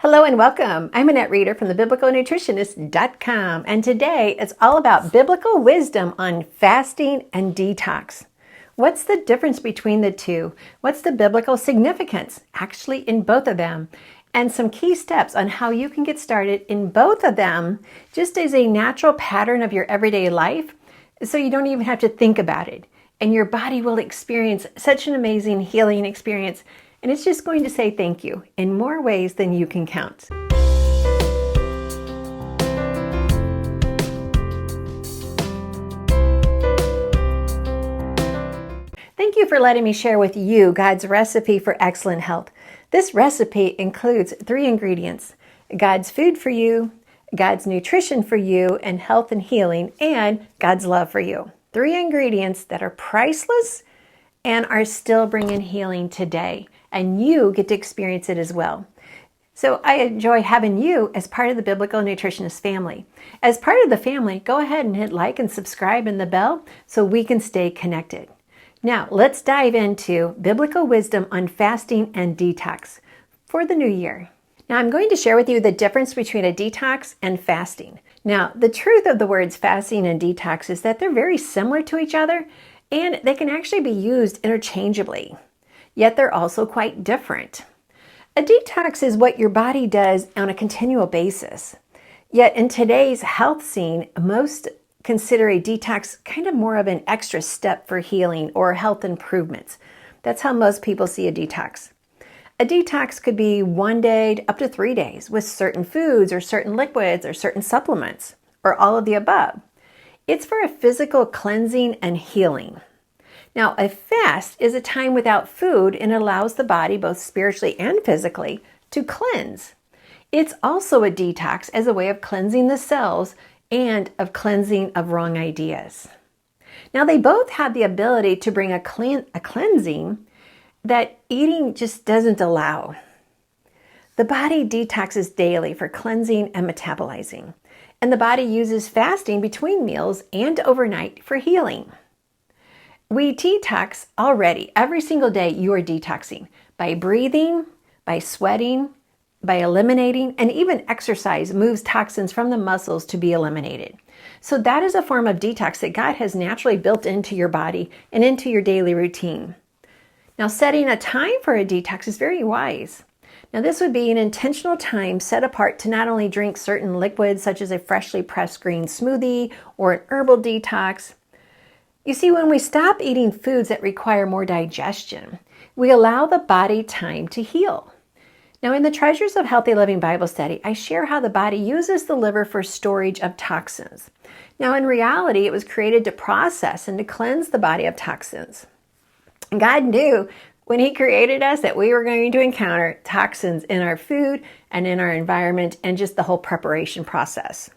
Hello and welcome. I'm Annette Reeder from the biblicalnutritionist.com, and today it's all about biblical wisdom on fasting and detox. What's the difference between the two? What's the biblical significance actually in both of them? And some key steps on how you can get started in both of them just as a natural pattern of your everyday life so you don't even have to think about it. And your body will experience such an amazing healing experience. And it's just going to say thank you in more ways than you can count. Thank you for letting me share with you God's recipe for excellent health. This recipe includes 3 ingredients: God's food for you, God's nutrition for you, and health and healing, and God's love for you. 3 ingredients that are priceless and are still bringing healing today. And you get to experience it as well. So I enjoy having you as part of the Biblical Nutritionist family. As part of the family, go ahead and hit like and subscribe and the bell so we can stay connected. Now, let's dive into biblical wisdom on fasting and detox for the new year. Now, I'm going to share with you the difference between a detox and fasting. Now, the truth of the words fasting and detox is that they're very similar to each other, and they can actually be used interchangeably. Yet they're also quite different. A detox is what your body does on a continual basis. Yet in today's health scene, most consider a detox kind of more of an extra step for healing or health improvements. That's how most people see a detox. A detox could be 1 day up to 3 days with certain foods or certain liquids or certain supplements or all of the above. It's for a physical cleansing and healing. Now, a fast is a time without food and allows the body, both spiritually and physically, to cleanse. It's also a detox as a way of cleansing the cells and of cleansing of wrong ideas. Now, they both have the ability to bring a cleansing that eating just doesn't allow. The body detoxes daily for cleansing and metabolizing, and the body uses fasting between meals and overnight for healing. We detox already. Every single day you are detoxing by breathing, by sweating, by eliminating, and even exercise moves toxins from the muscles to be eliminated. So that is a form of detox that God has naturally built into your body and into your daily routine. Now, setting a time for a detox is very wise. Now, this would be an intentional time set apart to not only drink certain liquids such as a freshly pressed green smoothie or an herbal detox. You see, when we stop eating foods that require more digestion, we allow the body time to heal. Now, in the Treasures of Healthy Living Bible Study, I share how the body uses the liver for storage of toxins. Now, in reality, it was created to process and to cleanse the body of toxins. God knew when He created us that we were going to encounter toxins in our food and in our environment and just the whole preparation process.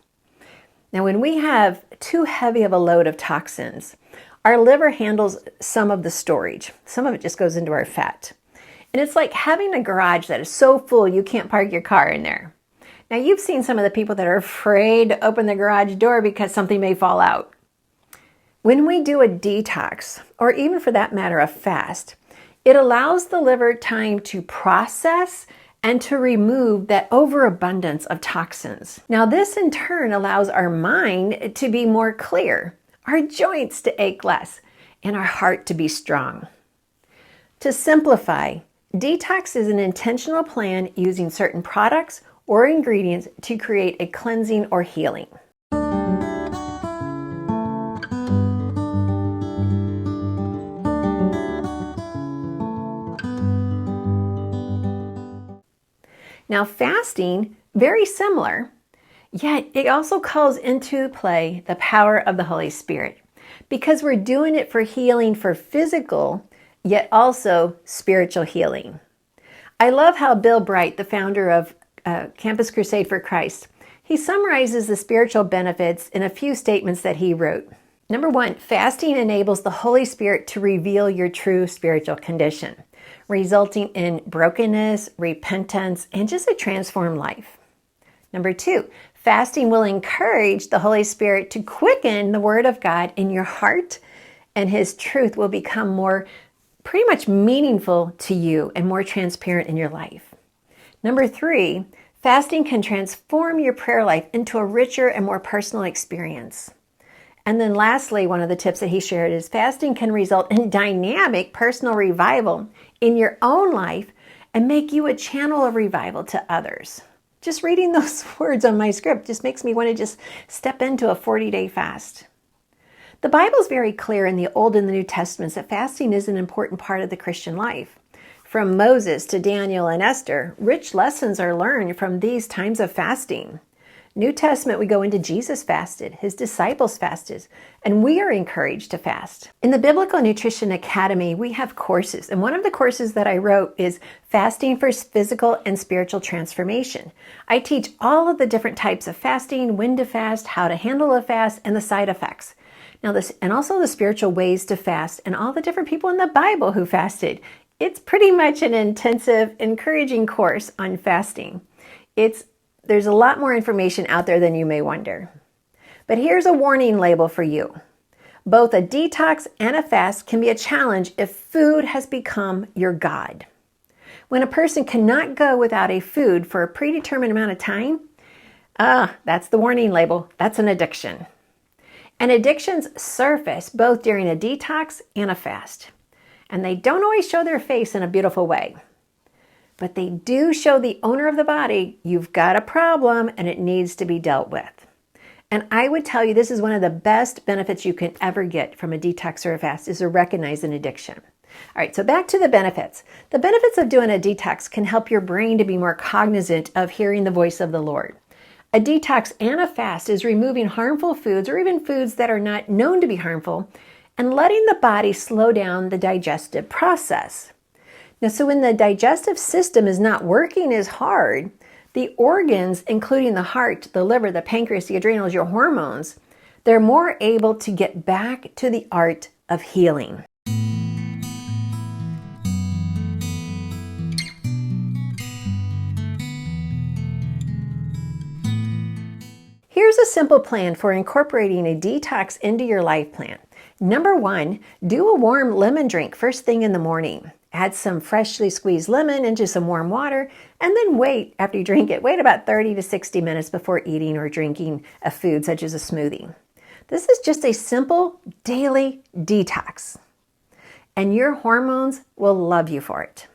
Now, when we have too heavy of a load of toxins, our liver handles some of the storage. Some of it just goes into our fat. And it's like having a garage that is so full you can't park your car in there. Now, you've seen some of the people that are afraid to open the garage door because something may fall out. When we do a detox, or even for that matter, a fast, it allows the liver time to process and to remove that overabundance of toxins. Now, this in turn allows our mind to be more clear, our joints to ache less, and our heart to be strong. To simplify, detox is an intentional plan using certain products or ingredients to create a cleansing or healing. Now, fasting, very similar, yet it also calls into play the power of the Holy Spirit because we're doing it for healing for physical, yet also spiritual healing. I love how Bill Bright, the founder of Campus Crusade for Christ, he summarizes the spiritual benefits in a few statements that he wrote. Number 1, fasting enables the Holy Spirit to reveal your true spiritual condition, resulting in brokenness, repentance, and just a transformed life. Number 2, fasting will encourage the Holy Spirit to quicken the Word of God in your heart, and His truth will become more pretty much meaningful to you and more transparent in your life. Number 3, Fasting can transform your prayer life into a richer and more personal experience. And then lastly, one of the tips that he shared is fasting can result in dynamic personal revival in your own life and make you a channel of revival to others. Just reading those words on my script just makes me want to just step into a 40-day fast. The Bible is very clear in the Old and the New Testaments that fasting is an important part of the Christian life. From Moses to Daniel and Esther, rich lessons are learned from these times of fasting. New Testament, we go into Jesus fasted, his disciples fasted, and we are encouraged to fast. In the Biblical Nutrition Academy, we have courses, and one of the courses that I wrote is Fasting for Physical and Spiritual Transformation. I teach all of the different types of fasting, when to fast, how to handle a fast, and the side effects. Now this, and also the spiritual ways to fast, and all the different people in the Bible who fasted. It's pretty much an intensive, encouraging course on fasting. There's a lot more information out there than you may wonder. But here's a warning label for you. Both a detox and a fast can be a challenge if food has become your God. When a person cannot go without a food for a predetermined amount of time, that's the warning label. That's an addiction. And addictions surface both during a detox and a fast. And they don't always show their face in a beautiful way. But they do show the owner of the body, you've got a problem and it needs to be dealt with. And I would tell you this is one of the best benefits you can ever get from a detox or a fast is to recognize an addiction. All right, so back to the benefits. The benefits of doing a detox can help your brain to be more cognizant of hearing the voice of the Lord. A detox and a fast is removing harmful foods or even foods that are not known to be harmful and letting the body slow down the digestive process. Now, so when the digestive system is not working as hard, the organs, including the heart, the liver, the pancreas, the adrenals, your hormones, they're more able to get back to the art of healing. Here's a simple plan for incorporating a detox into your life plan. Number 1, do a warm lemon drink first thing in the morning. Add some freshly squeezed lemon into some warm water, and then wait after you drink it. Wait about 30 to 60 minutes before eating or drinking a food such as a smoothie. This is just a simple daily detox, and your hormones will love you for it.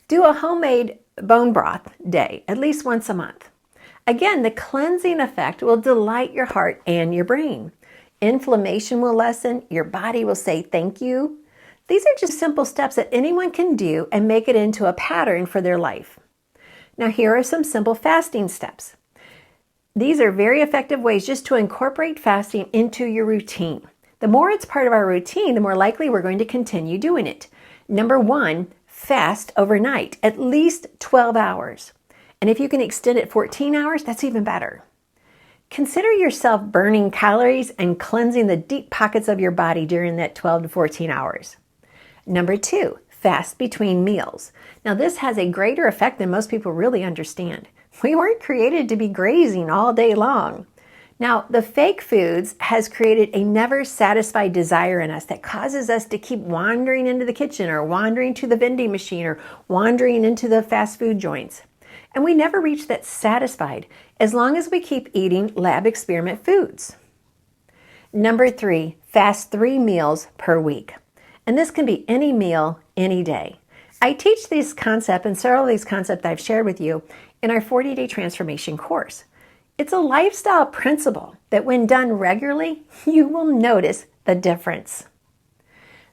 Do a homemade bone broth day, at least once a month. Again, the cleansing effect will delight your heart and your brain. Inflammation will lessen, your body will say thank you. These are just simple steps that anyone can do and make it into a pattern for their life. Now here are some simple fasting steps. These are very effective ways just to incorporate fasting into your routine. The more it's part of our routine, the more likely we're going to continue doing it. Number 1, fast overnight, at least 12 hours. And if you can extend it 14 hours, that's even better. Consider yourself burning calories and cleansing the deep pockets of your body during that 12 to 14 hours. Number 2, fast between meals. Now this has a greater effect than most people really understand. We weren't created to be grazing all day long. Now the fake foods has created a never satisfied desire in us that causes us to keep wandering into the kitchen or wandering to the vending machine or wandering into the fast food joints. And we never reach that satisfied as long as we keep eating lab experiment foods. Number 3, fast 3 meals per week. And this can be any meal, any day. I teach this concept and several of these concepts I've shared with you in our 40-day transformation course. It's a lifestyle principle that when done regularly, you will notice the difference.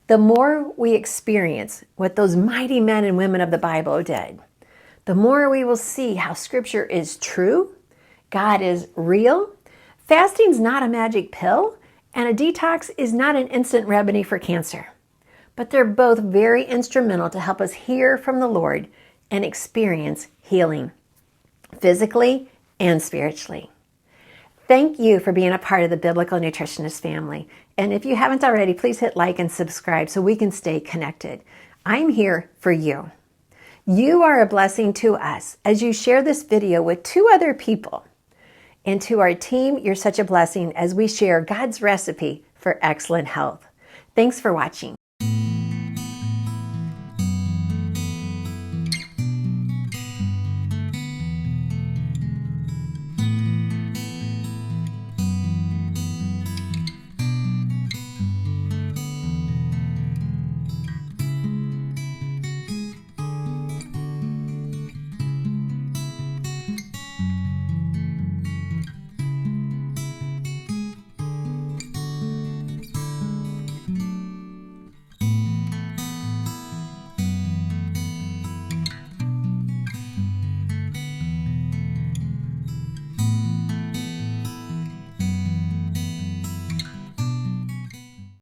The more we experience what those mighty men and women of the Bible did, the more we will see how Scripture is true, God is real, fasting's not a magic pill, and a detox is not an instant remedy for cancer. But they're both very instrumental to help us hear from the Lord and experience healing, physically and spiritually. Thank you for being a part of the Biblical Nutritionist family. And if you haven't already, please hit like and subscribe so we can stay connected. I'm here for you. You are a blessing to us as you share this video with 2 other people. And to our team, you're such a blessing as we share God's recipe for excellent health. Thanks for watching.